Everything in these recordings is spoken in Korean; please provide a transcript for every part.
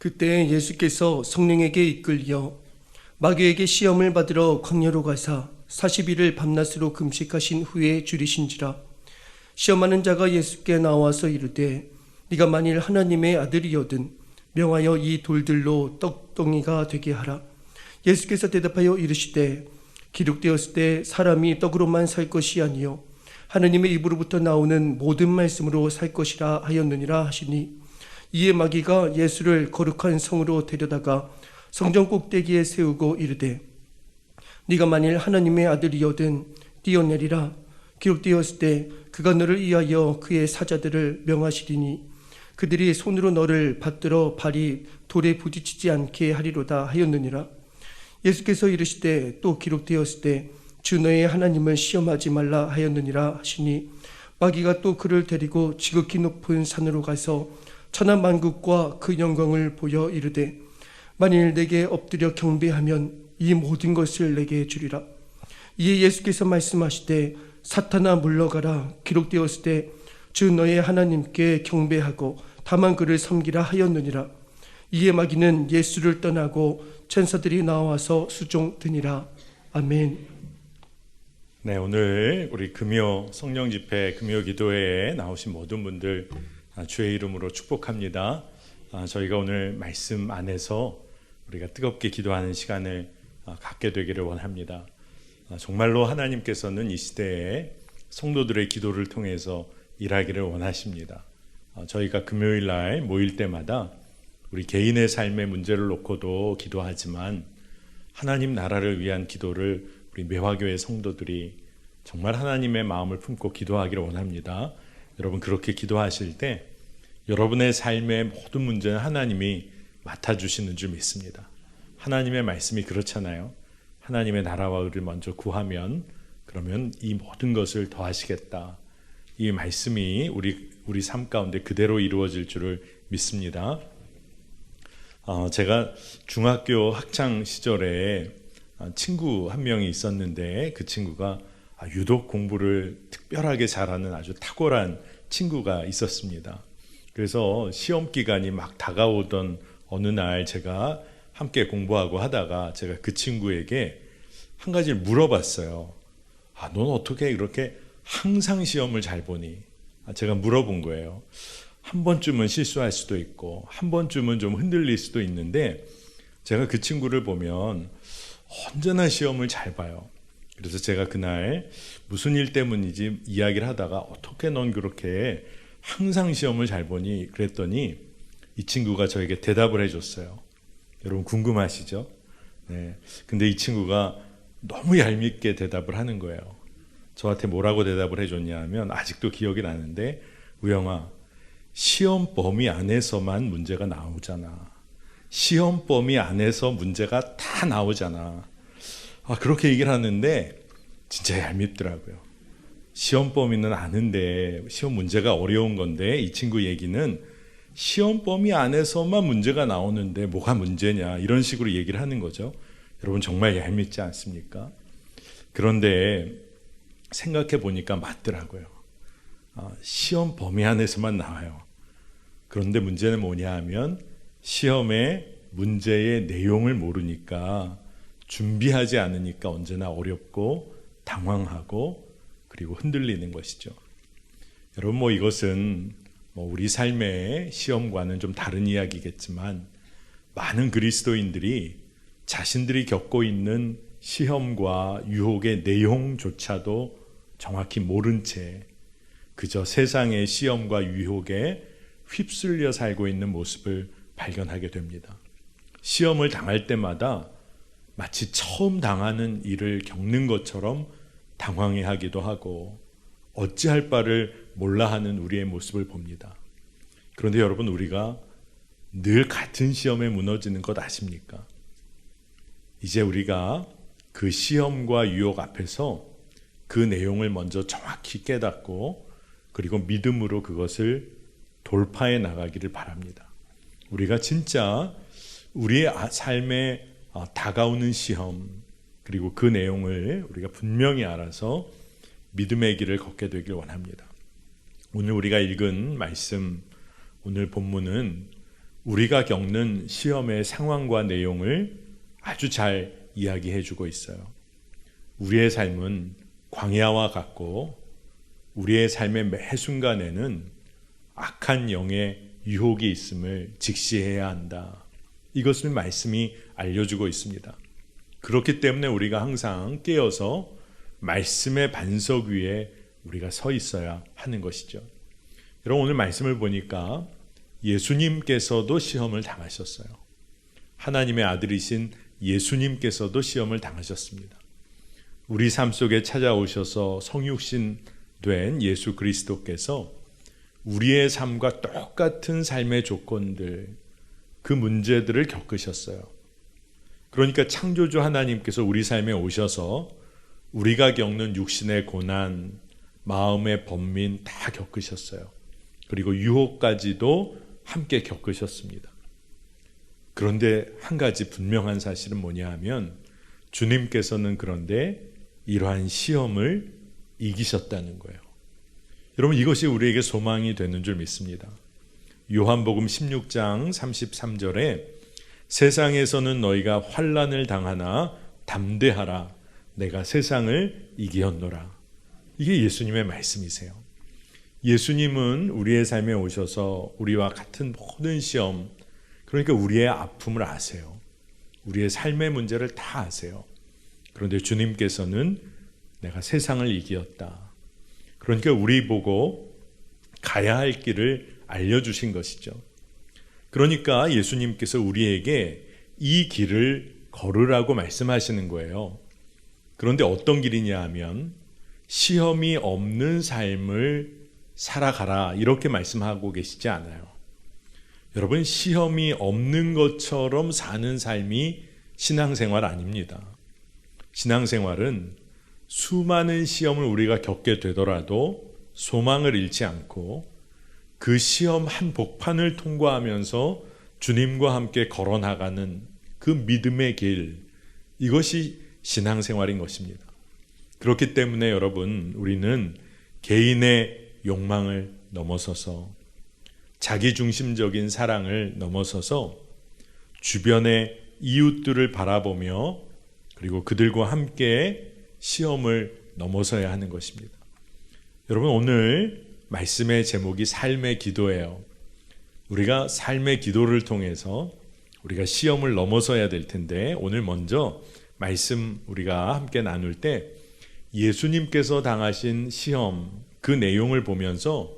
그때 예수께서 성령에게 이끌려 마귀에게 시험을 받으러 광야로 가사 40일을 밤낮으로 금식하신 후에 줄이신지라. 시험하는 자가 예수께 나와서 이르되 네가 만일 하나님의 아들이거든 명하여 이 돌들로 떡덩이가 되게 하라. 예수께서 대답하여 이르시되 기록되었을 때 사람이 떡으로만 살 것이 아니요 하느님의 입으로부터 나오는 모든 말씀으로 살 것이라 하였느니라 하시니, 이에 마귀가 예수를 거룩한 성으로 데려다가 성전 꼭대기에 세우고 이르되 네가 만일 하나님의 아들이거든 뛰어내리라. 기록되었을 때 그가 너를 위하여 그의 사자들을 명하시리니 그들이 손으로 너를 받들어 발이 돌에 부딪히지 않게 하리로다 하였느니라. 예수께서 이르시되 또 기록되었을 때 주 너의 하나님을 시험하지 말라 하였느니라 하시니, 마귀가 또 그를 데리고 지극히 높은 산으로 가서 천하 만국과 그 영광을 보여 이르되 만일 내게 엎드려 경배하면 이 모든 것을 내게 주리라. 이에 예수께서 말씀하시되 사탄아 물러가라. 기록되었을 때 주 너의 하나님께 경배하고 다만 그를 섬기라 하였느니라. 이에 마귀는 예수를 떠나고 천사들이 나와서 수종드니라. 아멘. 네, 오늘 우리 금요 성령 집회 금요 기도회에 나오신 모든 분들 주의 이름으로 축복합니다. 저희가 오늘 말씀 안에서 우리가 뜨겁게 기도하는 시간을 갖게 되기를 원합니다. 정말로 하나님께서는 이 시대에 성도들의 기도를 통해서 일하기를 원하십니다. 저희가 금요일 날 모일 때마다 우리 개인의 삶의 문제를 놓고도 기도하지만 하나님 나라를 위한 기도를 우리 매화교회 성도들이 정말 하나님의 마음을 품고 기도하기를 원합니다. 여러분 그렇게 기도하실 때 여러분의 삶의 모든 문제는 하나님이 맡아주시는 줄 믿습니다. 하나님의 말씀이 그렇잖아요. 하나님의 나라와 의를 먼저 구하면 그러면 이 모든 것을 더하시겠다. 이 말씀이 우리 삶 가운데 그대로 이루어질 줄을 믿습니다. 제가 중학교 학창 시절에 친구 한 명이 있었는데 그 친구가 유독 공부를 특별하게 잘하는 아주 탁월한 친구가 있었습니다. 그래서 시험 기간이 막 다가오던 어느 날 제가 함께 공부하고 하다가 제가 그 친구에게 한 가지를 물어봤어요. 넌 어떻게 그렇게 항상 시험을 잘 보니? 제가 물어본 거예요. 한 번쯤은 실수할 수도 있고 한 번쯤은 좀 흔들릴 수도 있는데 제가 그 친구를 보면 언제나 시험을 잘 봐요. 그래서 제가 그날 무슨 일 때문인지 이야기를 하다가 어떻게 넌 그렇게 항상 시험을 잘 보니? 그랬더니 이 친구가 저에게 대답을 해줬어요. 여러분 궁금하시죠? 네. 근데 이 친구가 너무 얄밉게 대답을 하는 거예요. 저한테 뭐라고 대답을 해줬냐 하면 아직도 기억이 나는데, 우영아, 시험 범위 안에서만 문제가 나오잖아. 시험 범위 안에서 문제가 다 나오잖아. 그렇게 얘기를 하는데 진짜 얄밉더라고요. 시험 범위는 아는데 시험 문제가 어려운 건데 이 친구 얘기는 시험 범위 안에서만 문제가 나오는데 뭐가 문제냐 이런 식으로 얘기를 하는 거죠. 여러분 정말 얄밉지 않습니까? 그런데 생각해 보니까 맞더라고요. 시험 범위 안에서만 나와요. 그런데 문제는 뭐냐 하면 시험의 문제의 내용을 모르니까, 준비하지 않으니까 언제나 어렵고 당황하고 그리고 흔들리는 것이죠. 여러분 이것은 우리 삶의 시험과는 좀 다른 이야기겠지만 많은 그리스도인들이 자신들이 겪고 있는 시험과 유혹의 내용조차도 정확히 모른 채 그저 세상의 시험과 유혹에 휩쓸려 살고 있는 모습을 발견하게 됩니다. 시험을 당할 때마다 마치 처음 당하는 일을 겪는 것처럼 당황해하기도 하고 어찌할 바를 몰라 하는 우리의 모습을 봅니다. 그런데 여러분, 우리가 늘 같은 시험에 무너지는 것 아십니까? 이제 우리가 그 시험과 유혹 앞에서 그 내용을 먼저 정확히 깨닫고 그리고 믿음으로 그것을 돌파해 나가기를 바랍니다. 우리가 진짜 우리의 삶에 다가오는 시험 그리고 그 내용을 우리가 분명히 알아서 믿음의 길을 걷게 되길 원합니다. 오늘 우리가 읽은 말씀, 오늘 본문은 우리가 겪는 시험의 상황과 내용을 아주 잘 이야기해 주고 있어요. 우리의 삶은 광야와 같고 우리의 삶의 매 순간에는 악한 영의 유혹이 있음을 직시해야 한다. 이것을 말씀이 알려주고 있습니다. 그렇기 때문에 우리가 항상 깨어서 말씀의 반석 위에 우리가 서 있어야 하는 것이죠. 여러분, 오늘 말씀을 보니까 예수님께서도 시험을 당하셨어요. 하나님의 아들이신 예수님께서도 시험을 당하셨습니다. 우리 삶 속에 찾아오셔서 성육신 된 예수 그리스도께서 우리의 삶과 똑같은 삶의 조건들, 그 문제들을 겪으셨어요. 그러니까 창조주 하나님께서 우리 삶에 오셔서 우리가 겪는 육신의 고난, 마음의 번민 다 겪으셨어요. 그리고 유혹까지도 함께 겪으셨습니다. 그런데 한 가지 분명한 사실은 뭐냐 하면 주님께서는 그런데 이러한 시험을 이기셨다는 거예요. 여러분, 이것이 우리에게 소망이 되는 줄 믿습니다. 요한복음 16장 33절에 세상에서는 너희가 환난을 당하나 담대하라, 내가 세상을 이기었노라. 이게 예수님의 말씀이세요. 예수님은 우리의 삶에 오셔서 우리와 같은 모든 시험, 그러니까 우리의 아픔을 아세요. 우리의 삶의 문제를 다 아세요. 그런데 주님께서는 내가 세상을 이기었다. 그러니까 우리 보고 가야 할 길을 알려주신 것이죠. 그러니까 예수님께서 우리에게 이 길을 걸으라고 말씀하시는 거예요. 그런데 어떤 길이냐 하면 시험이 없는 삶을 살아가라, 이렇게 말씀하고 계시지 않아요. 여러분, 시험이 없는 것처럼 사는 삶이 신앙생활 아닙니다. 신앙생활은 수많은 시험을 우리가 겪게 되더라도 소망을 잃지 않고 그 시험 한 복판을 통과하면서 주님과 함께 걸어나가는 그 믿음의 길, 이것이 신앙생활인 것입니다. 그렇기 때문에 여러분, 우리는 개인의 욕망을 넘어서서 자기중심적인 사랑을 넘어서서 주변의 이웃들을 바라보며 그리고 그들과 함께 시험을 넘어서야 하는 것입니다. 여러분, 오늘 말씀의 제목이 삶의 기도예요. 우리가 삶의 기도를 통해서 우리가 시험을 넘어서야 될 텐데, 오늘 먼저 말씀 우리가 함께 나눌 때 예수님께서 당하신 시험, 그 내용을 보면서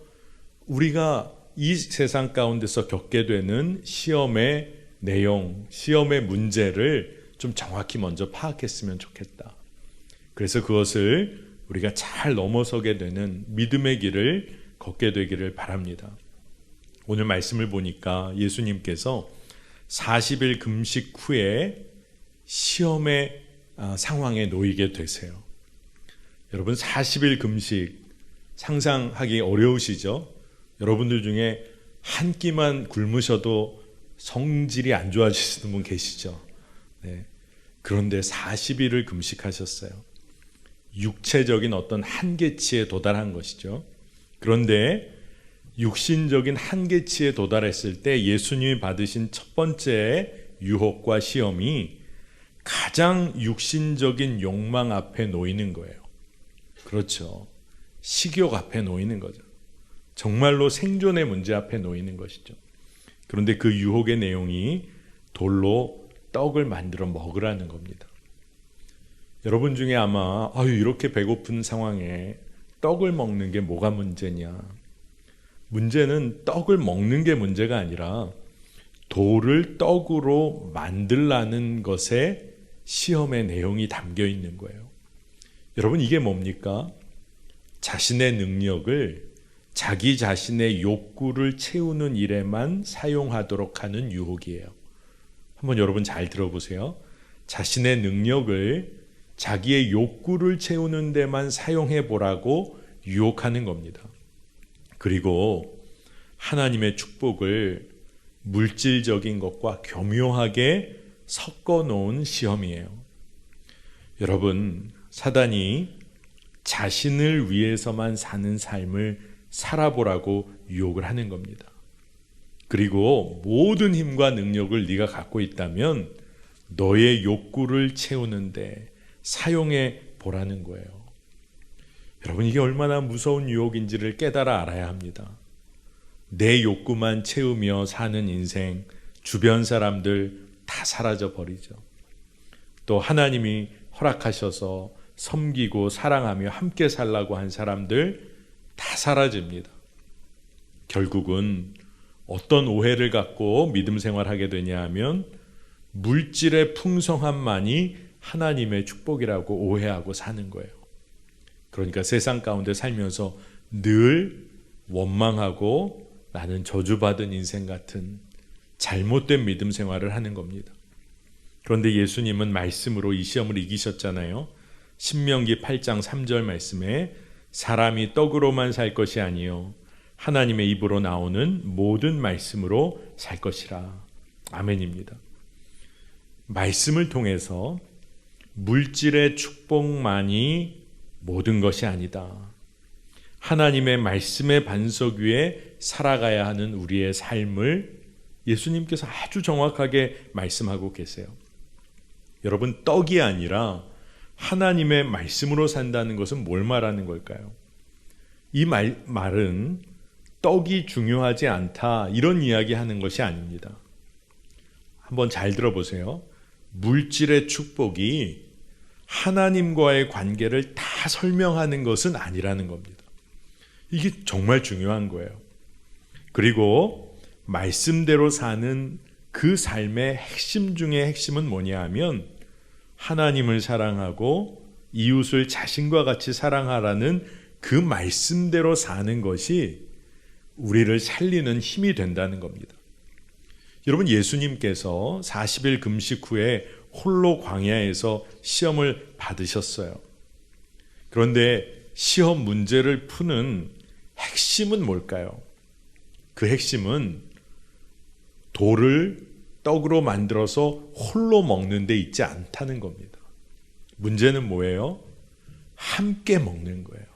우리가 이 세상 가운데서 겪게 되는 시험의 내용, 시험의 문제를 좀 정확히 먼저 파악했으면 좋겠다. 그래서 그것을 우리가 잘 넘어서게 되는 믿음의 길을 걷게 되기를 바랍니다. 오늘 말씀을 보니까 예수님께서 40일 금식 후에 시험의 상황에 놓이게 되세요. 여러분, 40일 금식 상상하기 어려우시죠? 여러분들 중에 한 끼만 굶으셔도 성질이 안 좋아지시는 분 계시죠? 네. 그런데 40일을 금식하셨어요. 육체적인 어떤 한계치에 도달한 것이죠. 그런데 육신적인 한계치에 도달했을 때 예수님이 받으신 첫 번째 유혹과 시험이 가장 육신적인 욕망 앞에 놓이는 거예요. 그렇죠. 식욕 앞에 놓이는 거죠. 정말로 생존의 문제 앞에 놓이는 것이죠. 그런데 그 유혹의 내용이 돌로 떡을 만들어 먹으라는 겁니다. 여러분 중에 아마 이렇게 배고픈 상황에 떡을 먹는 게 뭐가 문제냐. 문제는 떡을 먹는 게 문제가 아니라 돌을 떡으로 만들라는 것에 시험의 내용이 담겨 있는 거예요. 여러분, 이게 뭡니까? 자신의 능력을 자기 자신의 욕구를 채우는 일에만 사용하도록 하는 유혹이에요. 한번 여러분 잘 들어보세요. 자신의 능력을 자기의 욕구를 채우는 데만 사용해 보라고 유혹하는 겁니다. 그리고 하나님의 축복을 물질적인 것과 교묘하게 섞어 놓은 시험이에요. 여러분, 사단이 자신을 위해서만 사는 삶을 살아보라고 유혹을 하는 겁니다. 그리고 모든 힘과 능력을 네가 갖고 있다면 너의 욕구를 채우는데 사용해 보라는 거예요. 여러분, 이게 얼마나 무서운 유혹인지를 깨달아 알아야 합니다. 내 욕구만 채우며 사는 인생, 주변 사람들 다 사라져 버리죠. 또 하나님이 허락하셔서 섬기고 사랑하며 함께 살라고 한 사람들 다 사라집니다. 결국은 어떤 오해를 갖고 믿음 생활하게 되냐 하면 물질의 풍성함만이 하나님의 축복이라고 오해하고 사는 거예요. 그러니까 세상 가운데 살면서 늘 원망하고 나는 저주받은 인생 같은 잘못된 믿음 생활을 하는 겁니다. 그런데 예수님은 말씀으로 이 시험을 이기셨잖아요. 신명기 8장 3절 말씀에 사람이 떡으로만 살 것이 아니요 하나님의 입으로 나오는 모든 말씀으로 살 것이라. 아멘입니다. 말씀을 통해서 물질의 축복만이 모든 것이 아니다. 하나님의 말씀의 반석 위에 살아가야 하는 우리의 삶을 예수님께서 아주 정확하게 말씀하고 계세요. 여러분, 떡이 아니라 하나님의 말씀으로 산다는 것은 뭘 말하는 걸까요? 이 말은 떡이 중요하지 않다 이런 이야기 하는 것이 아닙니다. 한번 잘 들어보세요. 물질의 축복이 하나님과의 관계를 다 설명하는 것은 아니라는 겁니다. 이게 정말 중요한 거예요. 그리고 말씀대로 사는 그 삶의 핵심 중의 핵심은 뭐냐 하면 하나님을 사랑하고 이웃을 자신과 같이 사랑하라는 그 말씀대로 사는 것이 우리를 살리는 힘이 된다는 겁니다. 여러분, 예수님께서 40일 금식 후에 홀로 광야에서 시험을 받으셨어요. 그런데 시험 문제를 푸는 핵심은 뭘까요? 그 핵심은 돌을 떡으로 만들어서 홀로 먹는 데 있지 않다는 겁니다. 문제는 뭐예요? 함께 먹는 거예요.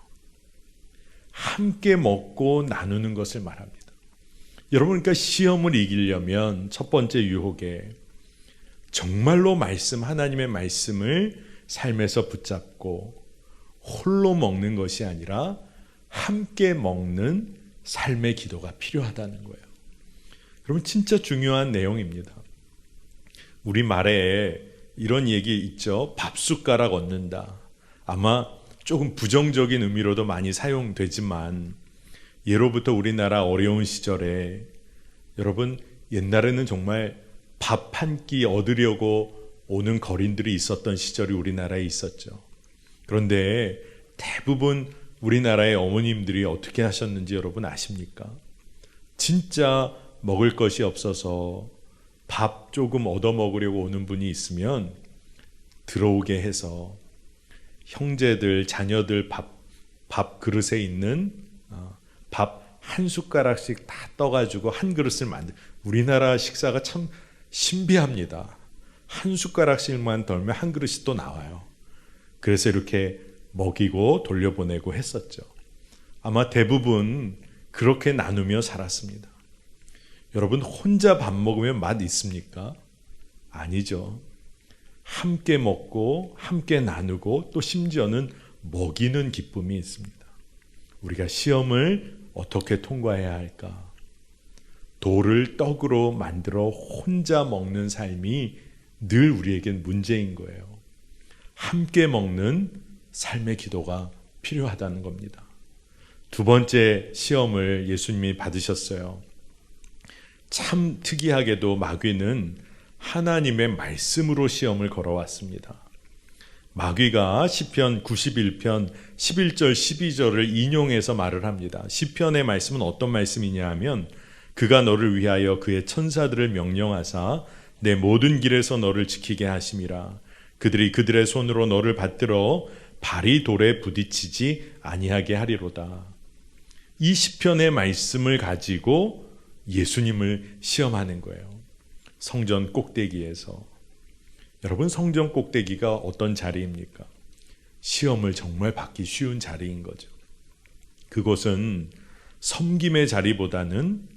함께 먹고 나누는 것을 말합니다. 여러분, 그러니까 시험을 이기려면 첫 번째 유혹에 정말로 하나님의 말씀을 삶에서 붙잡고 홀로 먹는 것이 아니라 함께 먹는 삶의 기도가 필요하다는 거예요. 여러분, 진짜 중요한 내용입니다. 우리 말에 이런 얘기 있죠. 밥숟가락 얻는다. 아마 조금 부정적인 의미로도 많이 사용되지만 예로부터 우리나라 어려운 시절에 여러분, 옛날에는 정말 밥 한 끼 얻으려고 오는 거린들이 있었던 시절이 우리나라에 있었죠. 그런데 대부분 우리나라의 어머님들이 어떻게 하셨는지 여러분 아십니까? 진짜 먹을 것이 없어서 밥 조금 얻어 먹으려고 오는 분이 있으면 들어오게 해서 형제들, 자녀들 밥 그릇에 있는 밥 한 숟가락씩 다 떠가지고 한 그릇을 우리나라 식사가 참 신비합니다. 한 숟가락씩만 덜면 한 그릇이 또 나와요. 그래서 이렇게 먹이고 돌려보내고 했었죠. 아마 대부분 그렇게 나누며 살았습니다. 여러분, 혼자 밥 먹으면 맛 있습니까? 아니죠. 함께 먹고 함께 나누고 또 심지어는 먹이는 기쁨이 있습니다. 우리가 시험을 어떻게 통과해야 할까? 돌을 떡으로 만들어 혼자 먹는 삶이 늘 우리에겐 문제인 거예요. 함께 먹는 삶의 기도가 필요하다는 겁니다. 두 번째 시험을 예수님이 받으셨어요. 참 특이하게도 마귀는 하나님의 말씀으로 시험을 걸어왔습니다. 마귀가 시편 91편 11절 12절을 인용해서 말을 합니다. 시편의 말씀은 어떤 말씀이냐 하면 그가 너를 위하여 그의 천사들을 명령하사 내 모든 길에서 너를 지키게 하심이라. 그들이 그들의 손으로 너를 받들어 발이 돌에 부딪히지 아니하게 하리로다. 이 시편의 말씀을 가지고 예수님을 시험하는 거예요. 성전 꼭대기에서. 여러분, 성전 꼭대기가 어떤 자리입니까? 시험을 정말 받기 쉬운 자리인 거죠. 그곳은 섬김의 자리보다는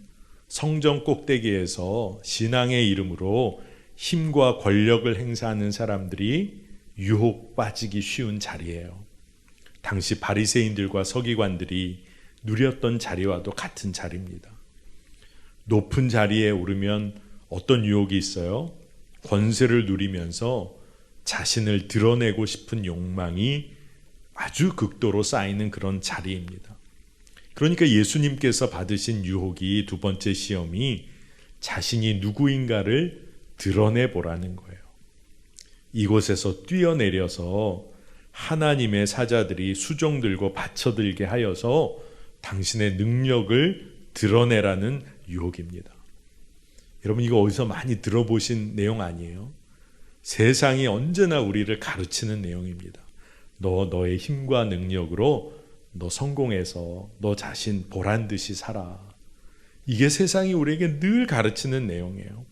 성전 꼭대기에서 신앙의 이름으로 힘과 권력을 행사하는 사람들이 유혹 빠지기 쉬운 자리예요. 당시 바리새인들과 서기관들이 누렸던 자리와도 같은 자리입니다. 높은 자리에 오르면 어떤 유혹이 있어요? 권세를 누리면서 자신을 드러내고 싶은 욕망이 아주 극도로 쌓이는 그런 자리입니다. 그러니까 예수님께서 받으신 유혹이 두 번째 시험이 자신이 누구인가를 드러내보라는 거예요. 이곳에서 뛰어내려서 하나님의 사자들이 수종 들고 받쳐들게 하여서 당신의 능력을 드러내라는 유혹입니다. 여러분, 이거 어디서 많이 들어보신 내용 아니에요? 세상이 언제나 우리를 가르치는 내용입니다. 너의 힘과 능력으로 너 성공해서 너 자신 보란듯이 살아. 이게 세상이 우리에게 늘 가르치는 내용이에요.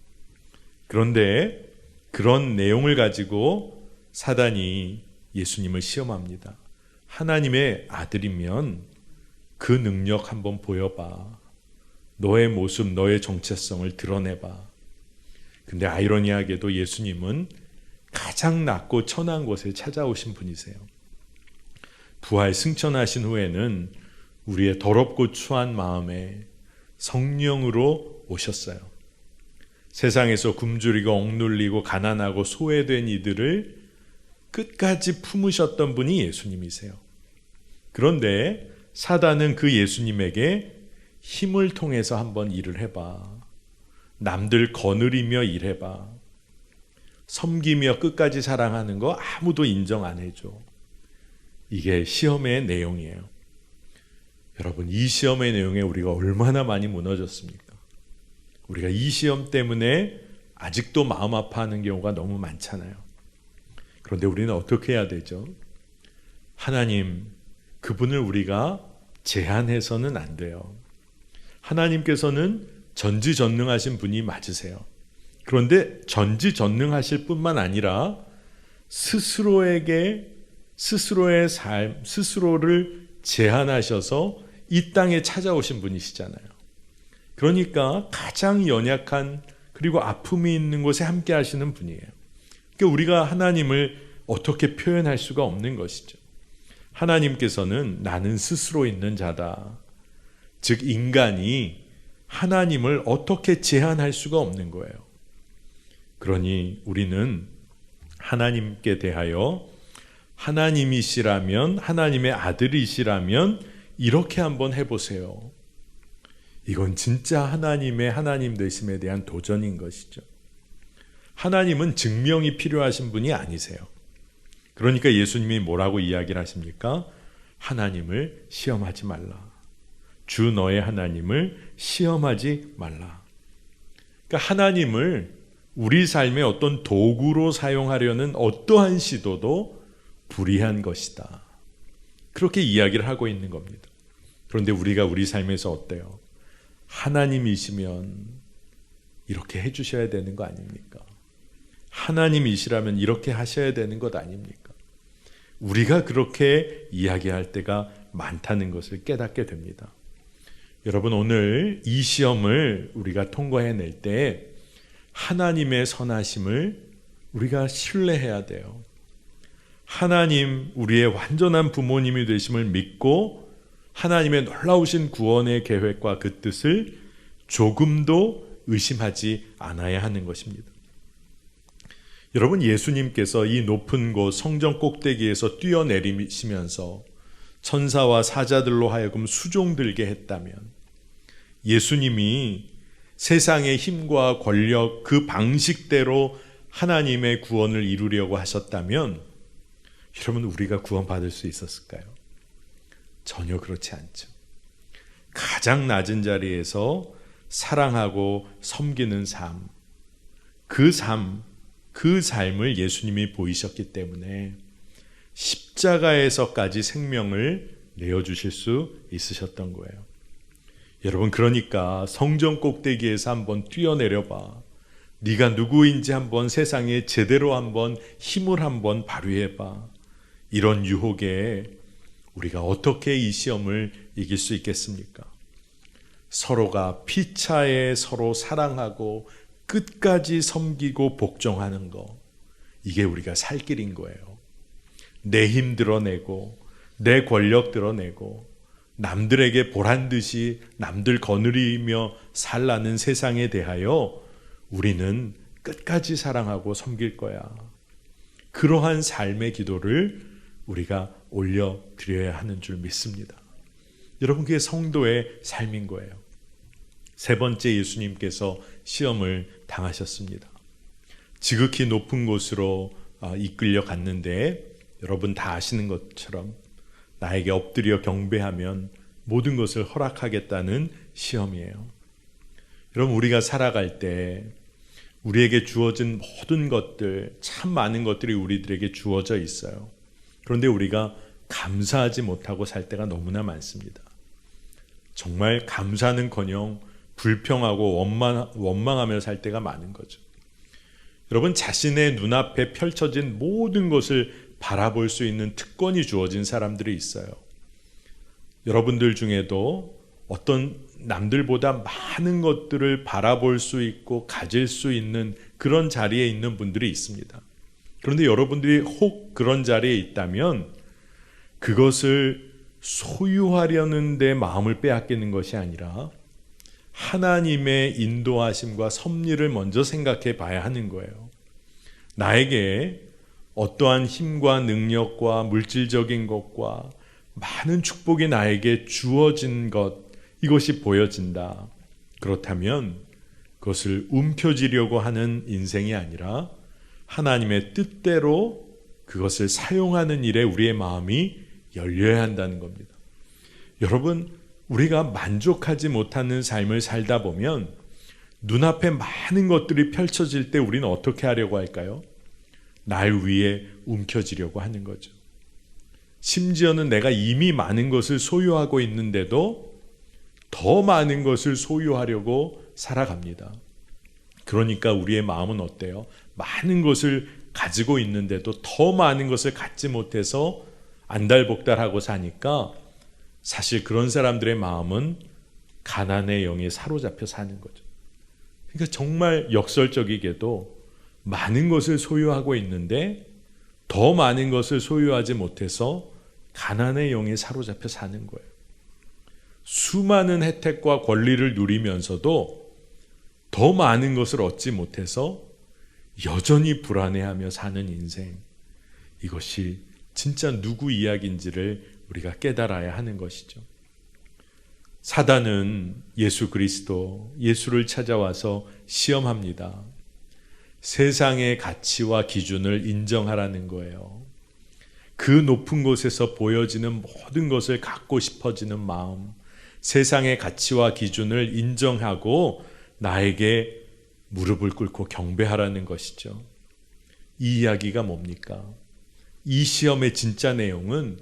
그런데 그런 내용을 가지고 사단이 예수님을 시험합니다. 하나님의 아들이면 그 능력 한번 보여봐. 너의 모습, 너의 정체성을 드러내봐. 근데 아이러니하게도 예수님은 가장 낮고 천한 곳에 찾아오신 분이세요. 부활 승천하신 후에는 우리의 더럽고 추한 마음에 성령으로 오셨어요. 세상에서 굶주리고 억눌리고 가난하고 소외된 이들을 끝까지 품으셨던 분이 예수님이세요. 그런데 사단은 그 예수님에게 힘을 통해서 한번 일을 해봐. 남들 거느리며 일해봐. 섬기며 끝까지 사랑하는 거 아무도 인정 안 해줘. 이게 시험의 내용이에요. 여러분, 이 시험의 내용에 우리가 얼마나 많이 무너졌습니까? 우리가 이 시험 때문에 아직도 마음 아파하는 경우가 너무 많잖아요. 그런데 우리는 어떻게 해야 되죠? 하나님, 그분을 우리가 제한해서는 안 돼요. 하나님께서는 전지전능하신 분이 맞으세요. 그런데 전지전능하실 뿐만 아니라 스스로의 삶, 스스로를 제한하셔서 이 땅에 찾아오신 분이시잖아요. 그러니까 가장 연약한 그리고 아픔이 있는 곳에 함께 하시는 분이에요. 그러니까 우리가 하나님을 어떻게 표현할 수가 없는 것이죠. 하나님께서는 나는 스스로 있는 자다. 즉 인간이 하나님을 어떻게 제한할 수가 없는 거예요. 그러니 우리는 하나님께 대하여 하나님이시라면, 하나님의 아들이시라면 이렇게 한번 해보세요. 이건 진짜 하나님의 하나님 되심에 대한 도전인 것이죠. 하나님은 증명이 필요하신 분이 아니세요. 그러니까 예수님이 뭐라고 이야기를 하십니까? 하나님을 시험하지 말라. 주 너의 하나님을 시험하지 말라. 그러니까 하나님을 우리 삶의 어떤 도구로 사용하려는 어떠한 시도도 불의한 것이다. 그렇게 이야기를 하고 있는 겁니다. 그런데 우리가 우리 삶에서 어때요? 하나님이시면 이렇게 해주셔야 되는 거 아닙니까? 하나님이시라면 이렇게 하셔야 되는 것 아닙니까? 우리가 그렇게 이야기할 때가 많다는 것을 깨닫게 됩니다. 여러분, 오늘 이 시험을 우리가 통과해낼 때 하나님의 선하심을 우리가 신뢰해야 돼요. 하나님, 우리의 완전한 부모님이 되심을 믿고 하나님의 놀라우신 구원의 계획과 그 뜻을 조금도 의심하지 않아야 하는 것입니다. 여러분, 예수님께서 이 높은 곳 성전 꼭대기에서 뛰어내리시면서 천사와 사자들로 하여금 수종들게 했다면, 예수님이 세상의 힘과 권력 그 방식대로 하나님의 구원을 이루려고 하셨다면 여러분, 우리가 구원받을 수 있었을까요? 전혀 그렇지 않죠. 가장 낮은 자리에서 사랑하고 섬기는 삶, 그 삶을 예수님이 보이셨기 때문에 십자가에서까지 생명을 내어주실 수 있으셨던 거예요. 여러분, 그러니까 성전 꼭대기에서 한번 뛰어내려봐. 네가 누구인지 한번 세상에 제대로 한번 힘을 한번 발휘해봐. 이런 유혹에 우리가 어떻게 이 시험을 이길 수 있겠습니까? 서로가 피차에 서로 사랑하고 끝까지 섬기고 복종하는 거, 이게 우리가 살 길인 거예요. 내 힘 드러내고 내 권력 드러내고 남들에게 보란듯이 남들 거느리며 살라는 세상에 대하여 우리는 끝까지 사랑하고 섬길 거야. 그러한 삶의 기도를 우리가 올려드려야 하는 줄 믿습니다. 여러분, 그게 성도의 삶인 거예요. 세 번째, 예수님께서 시험을 당하셨습니다. 지극히 높은 곳으로 이끌려 갔는데, 여러분 다 아시는 것처럼 나에게 엎드려 경배하면 모든 것을 허락하겠다는 시험이에요. 여러분, 우리가 살아갈 때 우리에게 주어진 모든 것들, 참 많은 것들이 우리들에게 주어져 있어요. 그런데 우리가 감사하지 못하고 살 때가 너무나 많습니다. 정말 감사는커녕 불평하고 원망하며 살 때가 많은 거죠. 여러분, 자신의 눈앞에 펼쳐진 모든 것을 바라볼 수 있는 특권이 주어진 사람들이 있어요. 여러분들 중에도 어떤 남들보다 많은 것들을 바라볼 수 있고 가질 수 있는 그런 자리에 있는 분들이 있습니다. 그런데 여러분들이 혹 그런 자리에 있다면 그것을 소유하려는 데 마음을 빼앗기는 것이 아니라 하나님의 인도하심과 섭리를 먼저 생각해 봐야 하는 거예요. 나에게 어떠한 힘과 능력과 물질적인 것과 많은 축복이 나에게 주어진 것, 이것이 보여진다. 그렇다면 그것을 움켜쥐려고 하는 인생이 아니라 하나님의 뜻대로 그것을 사용하는 일에 우리의 마음이 열려야 한다는 겁니다. 여러분, 우리가 만족하지 못하는 삶을 살다 보면 눈앞에 많은 것들이 펼쳐질 때 우리는 어떻게 하려고 할까요? 날 위에 움켜쥐려고 하는 거죠. 심지어는 내가 이미 많은 것을 소유하고 있는데도 더 많은 것을 소유하려고 살아갑니다. 그러니까 우리의 마음은 어때요? 많은 것을 가지고 있는데도 더 많은 것을 갖지 못해서 안달복달하고 사니까 사실 그런 사람들의 마음은 가난의 영에 사로잡혀 사는 거죠. 그러니까 정말 역설적이게도 많은 것을 소유하고 있는데 더 많은 것을 소유하지 못해서 가난의 영에 사로잡혀 사는 거예요. 수많은 혜택과 권리를 누리면서도 더 많은 것을 얻지 못해서 여전히 불안해하며 사는 인생, 이것이 진짜 누구 이야기인지를 우리가 깨달아야 하는 것이죠. 사단은 예수 그리스도, 예수를 찾아와서 시험합니다. 세상의 가치와 기준을 인정하라는 거예요. 그 높은 곳에서 보여지는 모든 것을 갖고 싶어지는 마음, 세상의 가치와 기준을 인정하고 나에게 무릎을 꿇고 경배하라는 것이죠. 이 이야기가 뭡니까? 이 시험의 진짜 내용은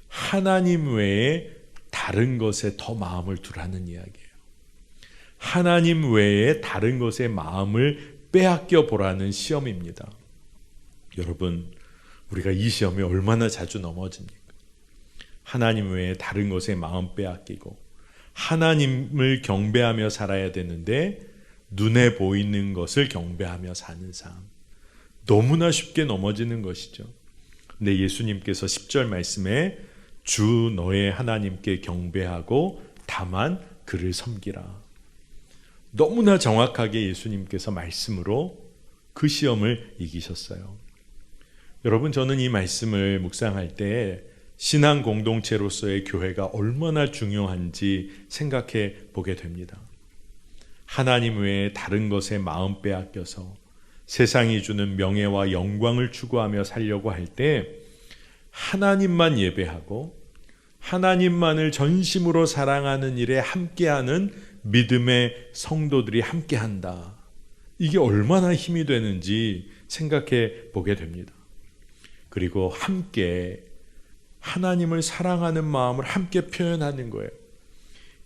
하나님 외에 다른 것에 더 마음을 두라는 이야기예요. 하나님 외에 다른 것에 마음을 빼앗겨 보라는 시험입니다. 여러분, 우리가 이 시험에 얼마나 자주 넘어집니까? 하나님 외에 다른 것에 마음 빼앗기고 하나님을 경배하며 살아야 되는데 눈에 보이는 것을 경배하며 사는 삶, 너무나 쉽게 넘어지는 것이죠. 근데 예수님께서 10절 말씀에 주 너의 하나님께 경배하고 다만 그를 섬기라, 너무나 정확하게 예수님께서 말씀으로 그 시험을 이기셨어요. 여러분, 저는 이 말씀을 묵상할 때 신앙 공동체로서의 교회가 얼마나 중요한지 생각해 보게 됩니다. 하나님 외에 다른 것에 마음 빼앗겨서 세상이 주는 명예와 영광을 추구하며 살려고 할 때 하나님만 예배하고 하나님만을 전심으로 사랑하는 일에 함께하는 믿음의 성도들이 함께한다. 이게 얼마나 힘이 되는지 생각해 보게 됩니다. 그리고 함께 하나님을 사랑하는 마음을 함께 표현하는 거예요.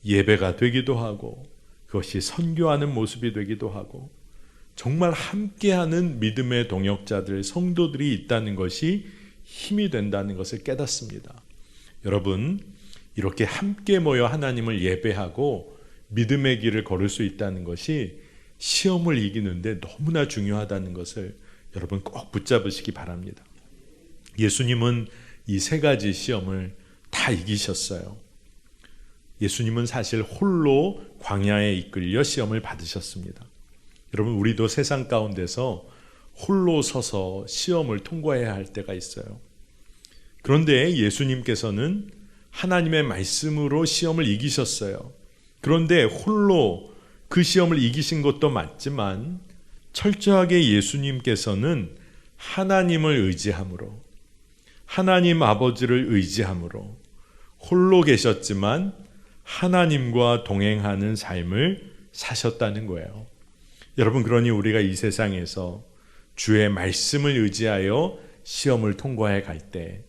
예배가 되기도 하고 그것이 선교하는 모습이 되기도 하고 정말 함께하는 믿음의 동역자들, 성도들이 있다는 것이 힘이 된다는 것을 깨닫습니다. 여러분, 이렇게 함께 모여 하나님을 예배하고 믿음의 길을 걸을 수 있다는 것이 시험을 이기는데 너무나 중요하다는 것을 여러분 꼭 붙잡으시기 바랍니다. 예수님은 이 세 가지 시험을 다 이기셨어요. 예수님은 사실 홀로 광야에 이끌려 시험을 받으셨습니다. 여러분, 우리도 세상 가운데서 홀로 서서 시험을 통과해야 할 때가 있어요. 그런데 예수님께서는 하나님의 말씀으로 시험을 이기셨어요. 그런데 홀로 그 시험을 이기신 것도 맞지만 철저하게 예수님께서는 하나님을 의지함으로, 하나님 아버지를 의지함으로 홀로 계셨지만 하나님과 동행하는 삶을 사셨다는 거예요. 여러분, 그러니 우리가 이 세상에서 주의 말씀을 의지하여 시험을 통과해 갈 때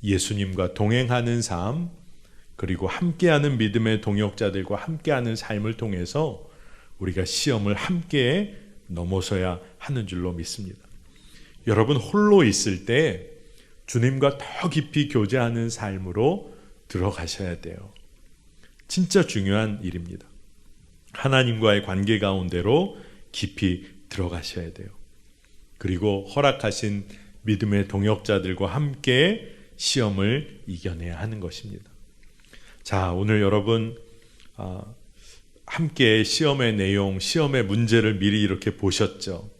예수님과 동행하는 삶, 그리고 함께하는 믿음의 동역자들과 함께하는 삶을 통해서 우리가 시험을 함께 넘어서야 하는 줄로 믿습니다. 여러분, 홀로 있을 때 주님과 더 깊이 교제하는 삶으로 들어가셔야 돼요. 진짜 중요한 일입니다. 하나님과의 관계 가운데로 깊이 들어가셔야 돼요. 그리고 허락하신 믿음의 동역자들과 함께 시험을 이겨내야 하는 것입니다. 자, 오늘 여러분 함께 시험의 내용, 시험의 문제를 미리 이렇게 보셨죠.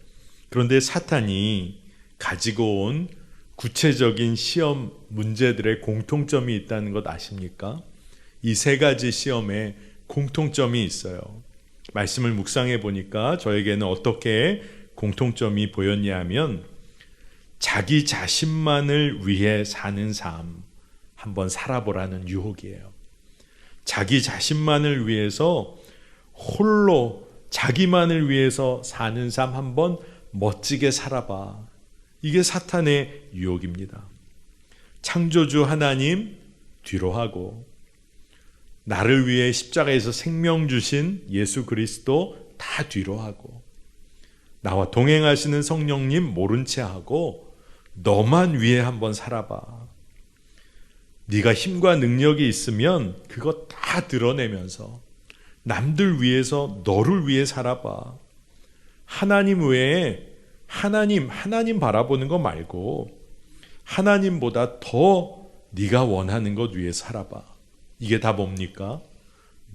그런데 사탄이 가지고 온 구체적인 시험 문제들의 공통점이 있다는 것 아십니까? 이 세 가지 시험에 공통점이 있어요. 말씀을 묵상해 보니까 저에게는 어떻게 공통점이 보였냐 하면 자기 자신만을 위해 사는 삶 한번 살아보라는 유혹이에요. 자기 자신만을 위해서 홀로 자기만을 위해서 사는 삶 한번 멋지게 살아봐. 이게 사탄의 유혹입니다. 창조주 하나님 뒤로 하고 나를 위해 십자가에서 생명 주신 예수 그리스도 다 뒤로 하고 나와 동행하시는 성령님 모른 채 하고 너만 위해 한번 살아봐. 네가 힘과 능력이 있으면 그거 다 드러내면서 남들 위해서 너를 위해 살아봐. 하나님 외에 하나님 바라보는 거 말고 하나님보다 더 네가 원하는 것 위해 살아봐. 이게 다 뭡니까?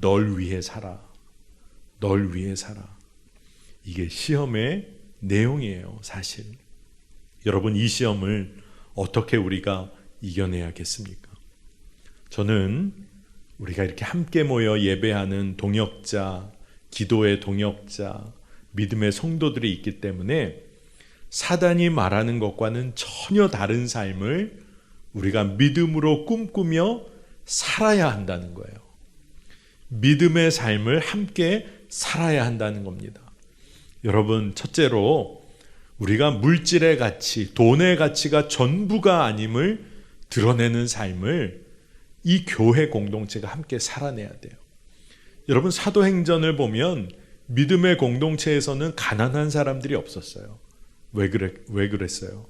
널 위해 살아. 널 위해 살아. 이게 시험의 내용이에요, 사실. 여러분, 이 시험을 어떻게 우리가 이겨내야겠습니까? 저는 우리가 이렇게 함께 모여 예배하는 동역자, 기도의 동역자, 믿음의 성도들이 있기 때문에 사단이 말하는 것과는 전혀 다른 삶을 우리가 믿음으로 꿈꾸며 살아야 한다는 거예요. 믿음의 삶을 함께 살아야 한다는 겁니다. 여러분, 첫째로 우리가 물질의 가치, 돈의 가치가 전부가 아님을 드러내는 삶을 이 교회 공동체가 함께 살아내야 돼요. 여러분, 사도행전을 보면 믿음의 공동체에서는 가난한 사람들이 없었어요. 왜 그랬어요?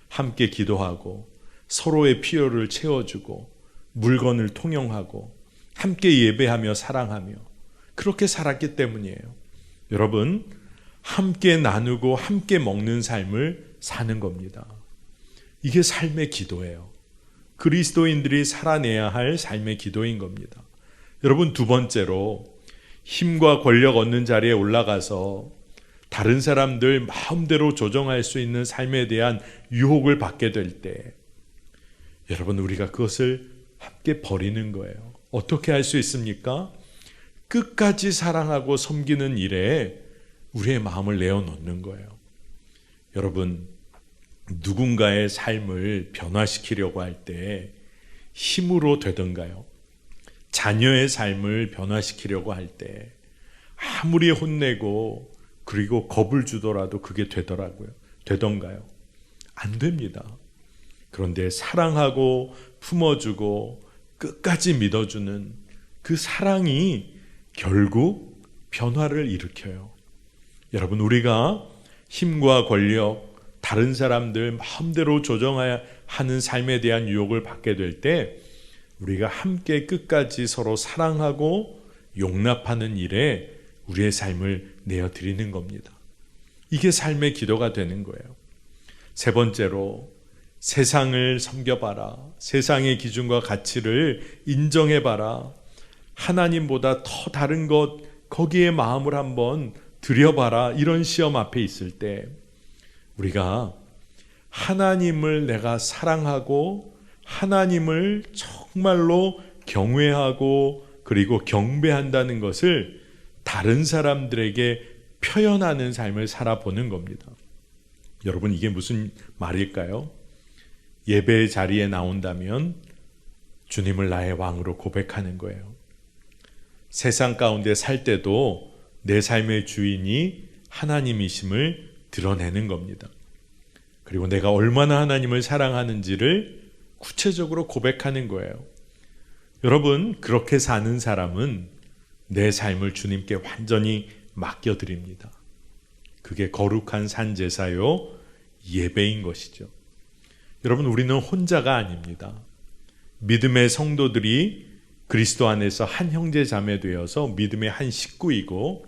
함께 기도하고 서로의 필요를 채워주고 물건을 통용하고 함께 예배하며 사랑하며 그렇게 살았기 때문이에요. 여러분, 함께 나누고 함께 먹는 삶을 사는 겁니다. 이게 삶의 기도예요. 그리스도인들이 살아내야 할 삶의 기도인 겁니다. 여러분, 두 번째로 힘과 권력 얻는 자리에 올라가서 다른 사람들 마음대로 조정할 수 있는 삶에 대한 유혹을 받게 될 때 여러분, 우리가 그것을 함께 버리는 거예요. 어떻게 할 수 있습니까? 끝까지 사랑하고 섬기는 일에 우리의 마음을 내어놓는 거예요. 여러분, 누군가의 삶을 변화시키려고 할 때 힘으로 되던가요? 자녀의 삶을 변화시키려고 할 때 아무리 혼내고 그리고 겁을 주더라도 그게 되던가요? 안 됩니다. 그런데 사랑하고 품어주고 끝까지 믿어주는 그 사랑이 결국 변화를 일으켜요. 여러분, 우리가 힘과 권력, 다른 사람들 마음대로 조정해야 하는 삶에 대한 유혹을 받게 될 때 우리가 함께 끝까지 서로 사랑하고 용납하는 일에 우리의 삶을 내어드리는 겁니다. 이게 삶의 기도가 되는 거예요. 세 번째로 세상을 섬겨봐라. 세상의 기준과 가치를 인정해봐라. 하나님보다 더 다른 것 거기에 마음을 한번 들여봐라. 이런 시험 앞에 있을 때 우리가 하나님을 내가 사랑하고 하나님을 정말로 경외하고 그리고 경배한다는 것을 다른 사람들에게 표현하는 삶을 살아보는 겁니다. 여러분, 이게 무슨 말일까요? 예배 자리에 나온다면 주님을 나의 왕으로 고백하는 거예요. 세상 가운데 살 때도 내 삶의 주인이 하나님이심을 드러내는 겁니다. 그리고 내가 얼마나 하나님을 사랑하는지를 구체적으로 고백하는 거예요. 여러분, 그렇게 사는 사람은 내 삶을 주님께 완전히 맡겨드립니다. 그게 거룩한 산제사요 예배인 것이죠. 여러분, 우리는 혼자가 아닙니다. 믿음의 성도들이 그리스도 안에서 한 형제 자매 되어서 믿음의 한 식구이고,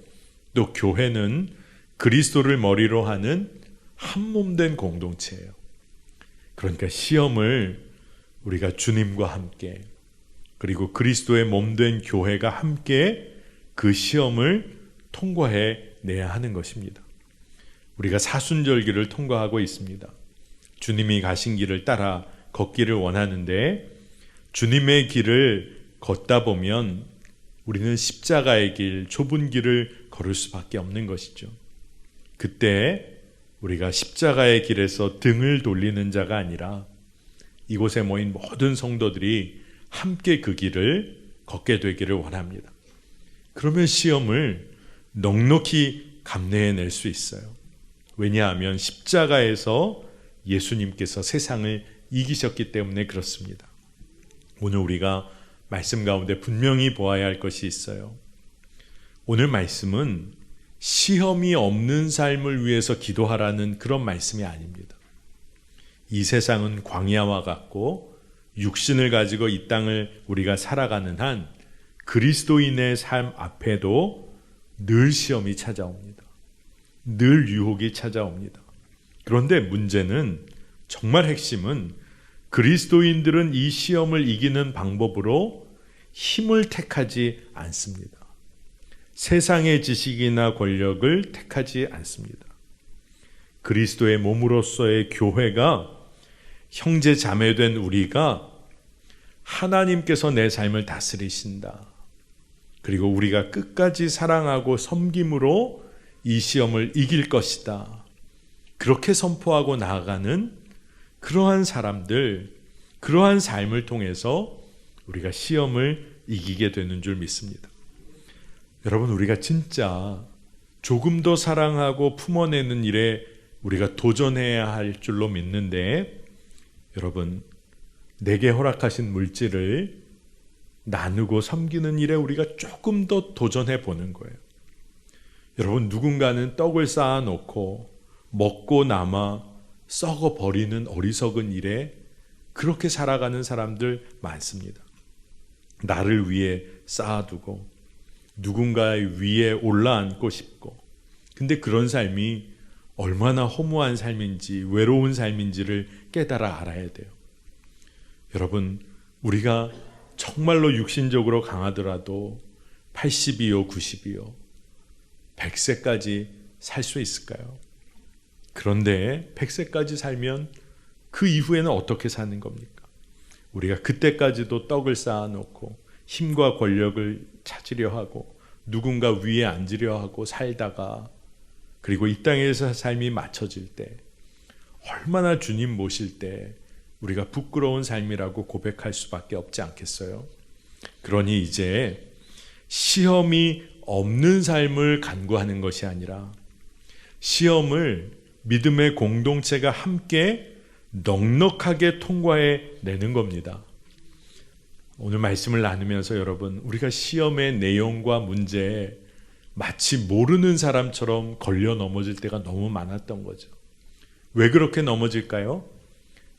또 교회는 그리스도를 머리로 하는 한 몸된 공동체예요. 그러니까 시험을 우리가 주님과 함께, 그리고 그리스도의 몸된 교회가 함께 그 시험을 통과해 내야 하는 것입니다. 우리가 사순절기를 통과하고 있습니다. 주님이 가신 길을 따라 걷기를 원하는데, 주님의 길을 걷다 보면 우리는 십자가의 길, 좁은 길을 걸을 수밖에 없는 것이죠. 그때 우리가 십자가의 길에서 등을 돌리는 자가 아니라 이곳에 모인 모든 성도들이 함께 그 길을 걷게 되기를 원합니다. 그러면 시험을 넉넉히 감내해낼 수 있어요. 왜냐하면 십자가에서 예수님께서 세상을 이기셨기 때문에 그렇습니다. 오늘 우리가 말씀 가운데 분명히 보아야 할 것이 있어요. 오늘 말씀은 시험이 없는 삶을 위해서 기도하라는 그런 말씀이 아닙니다. 이 세상은 광야와 같고 육신을 가지고 이 땅을 우리가 살아가는 한 그리스도인의 삶 앞에도 늘 시험이 찾아옵니다. 늘 유혹이 찾아옵니다. 그런데 문제는, 정말 핵심은, 그리스도인들은 이 시험을 이기는 방법으로 힘을 택하지 않습니다. 세상의 지식이나 권력을 택하지 않습니다. 그리스도의 몸으로서의 교회가, 형제 자매된 우리가 하나님께서 내 삶을 다스리신다. 그리고 우리가 끝까지 사랑하고 섬김으로 이 시험을 이길 것이다. 그렇게 선포하고 나아가는 그러한 사람들, 그러한 삶을 통해서 우리가 시험을 이기게 되는 줄 믿습니다. 여러분, 우리가 진짜 조금 더 사랑하고 품어내는 일에 우리가 도전해야 할 줄로 믿는데, 여러분, 내게 허락하신 물질을 나누고 섬기는 일에 우리가 조금 더 도전해 보는 거예요. 여러분, 누군가는 떡을 쌓아놓고 먹고 남아 썩어 버리는 어리석은 일에 그렇게 살아가는 사람들 많습니다. 나를 위해 쌓아두고 누군가의 위에 올라앉고 싶고, 근데 그런 삶이 얼마나 허무한 삶인지, 외로운 삶인지를 깨달아 알아야 돼요. 여러분, 우리가 정말로 육신적으로 강하더라도 80이요 90이요 100세까지 살 수 있을까요? 그런데 100세까지 살면 그 이후에는 어떻게 사는 겁니까? 우리가 그때까지도 떡을 쌓아놓고 힘과 권력을 찾으려 하고 누군가 위에 앉으려 하고 살다가, 그리고 이 땅에서 삶이 맞춰질 때, 얼마나 주님 모실 때 우리가 부끄러운 삶이라고 고백할 수밖에 없지 않겠어요? 그러니 이제 시험이 없는 삶을 간구하는 것이 아니라 시험을 믿음의 공동체가 함께 넉넉하게 통과해 내는 겁니다. 오늘 말씀을 나누면서 여러분, 우리가 시험의 내용과 문제에 마치 모르는 사람처럼 걸려 넘어질 때가 너무 많았던 거죠. 왜 그렇게 넘어질까요?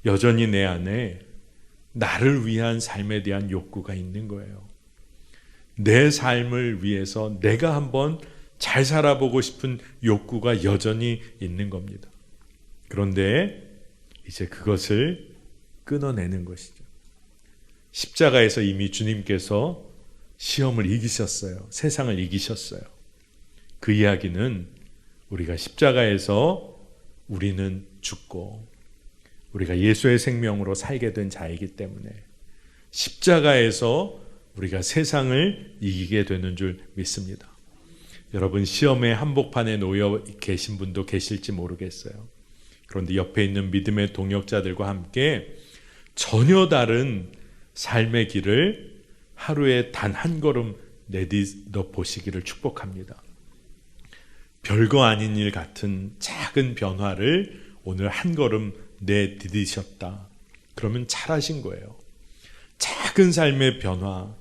여전히 내 안에 나를 위한 삶에 대한 욕구가 있는 거예요. 내 삶을 위해서 내가 한번 잘 살아보고 싶은 욕구가 여전히 있는 겁니다. 그런데 이제 그것을 끊어내는 것이죠. 십자가에서 이미 주님께서 시험을 이기셨어요. 세상을 이기셨어요. 그 이야기는 우리가 십자가에서 우리는 죽고 우리가 예수의 생명으로 살게 된 자이기 때문에 십자가에서 우리가 세상을 이기게 되는 줄 믿습니다. 여러분, 시험의 한복판에 놓여 계신 분도 계실지 모르겠어요. 그런데 옆에 있는 믿음의 동역자들과 함께 전혀 다른 삶의 길을 하루에 단 한 걸음 내딛어 보시기를 축복합니다. 별거 아닌 일 같은 작은 변화를 오늘 한 걸음 내디디셨다. 그러면 잘하신 거예요. 작은 삶의 변화,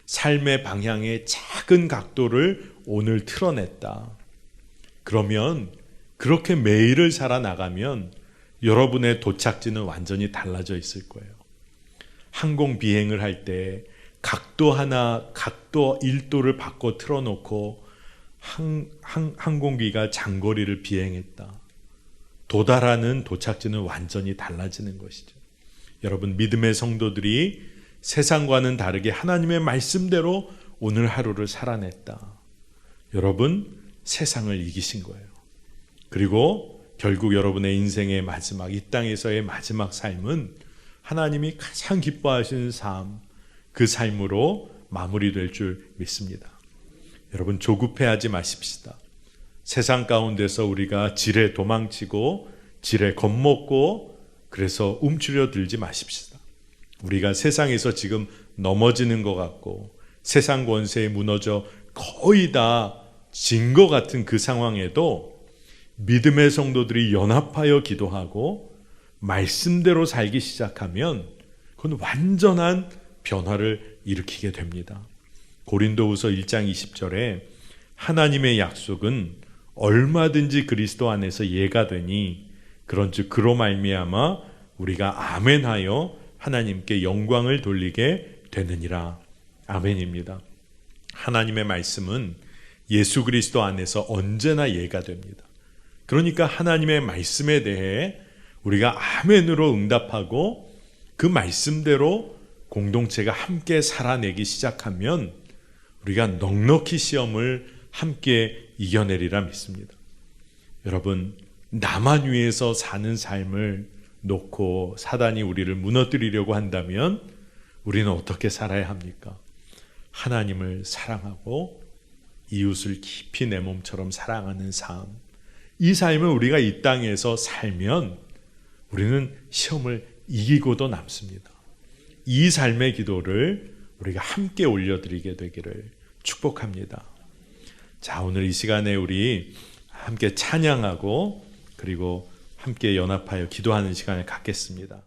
삶의 방향의 작은 각도를 오늘 틀어냈다. 그러면 그렇게 매일을 살아나가면 여러분의 도착지는 완전히 달라져 있을 거예요. 항공 비행을 할 때 각도 하나, 각도 1도를 바꿔 틀어놓고 항공기가 장거리를 비행했다. 도달하는 도착지는 완전히 달라지는 것이죠. 여러분, 믿음의 성도들이 세상과는 다르게 하나님의 말씀대로 오늘 하루를 살아냈다. 여러분, 세상을 이기신 거예요. 그리고 결국 여러분의 인생의 마지막, 이 땅에서의 마지막 삶은 하나님이 가장 기뻐하시는 삶, 그 삶으로 마무리될 줄 믿습니다. 여러분, 조급해하지 마십시다. 세상 가운데서 우리가 지레 도망치고 지레 겁먹고 그래서 움츠려 들지 마십시다. 우리가 세상에서 지금 넘어지는 것 같고 세상 권세에 무너져 거의 다 진 것 같은 그 상황에도 믿음의 성도들이 연합하여 기도하고 말씀대로 살기 시작하면 그건 완전한 변화를 일으키게 됩니다. 고린도후서 1장 20절에 하나님의 약속은 얼마든지 그리스도 안에서 예가 되니 그런즉 그로 말미암아 우리가 아멘하여 하나님께 영광을 돌리게 되느니라. 아멘입니다. 하나님의 말씀은 예수 그리스도 안에서 언제나 예가 됩니다. 그러니까 하나님의 말씀에 대해 우리가 아멘으로 응답하고 그 말씀대로 공동체가 함께 살아내기 시작하면 우리가 넉넉히 시험을 함께 이겨내리라 믿습니다. 여러분, 나만 위해서 사는 삶을 놓고 사단이 우리를 무너뜨리려고 한다면 우리는 어떻게 살아야 합니까? 하나님을 사랑하고 이웃을 깊이 내 몸처럼 사랑하는 삶, 이 삶을 우리가 이 땅에서 살면 우리는 시험을 이기고도 남습니다. 이 삶의 기도를 우리가 함께 올려드리게 되기를 축복합니다. 자, 오늘 이 시간에 우리 함께 찬양하고 그리고 함께 연합하여 기도하는 시간을 갖겠습니다.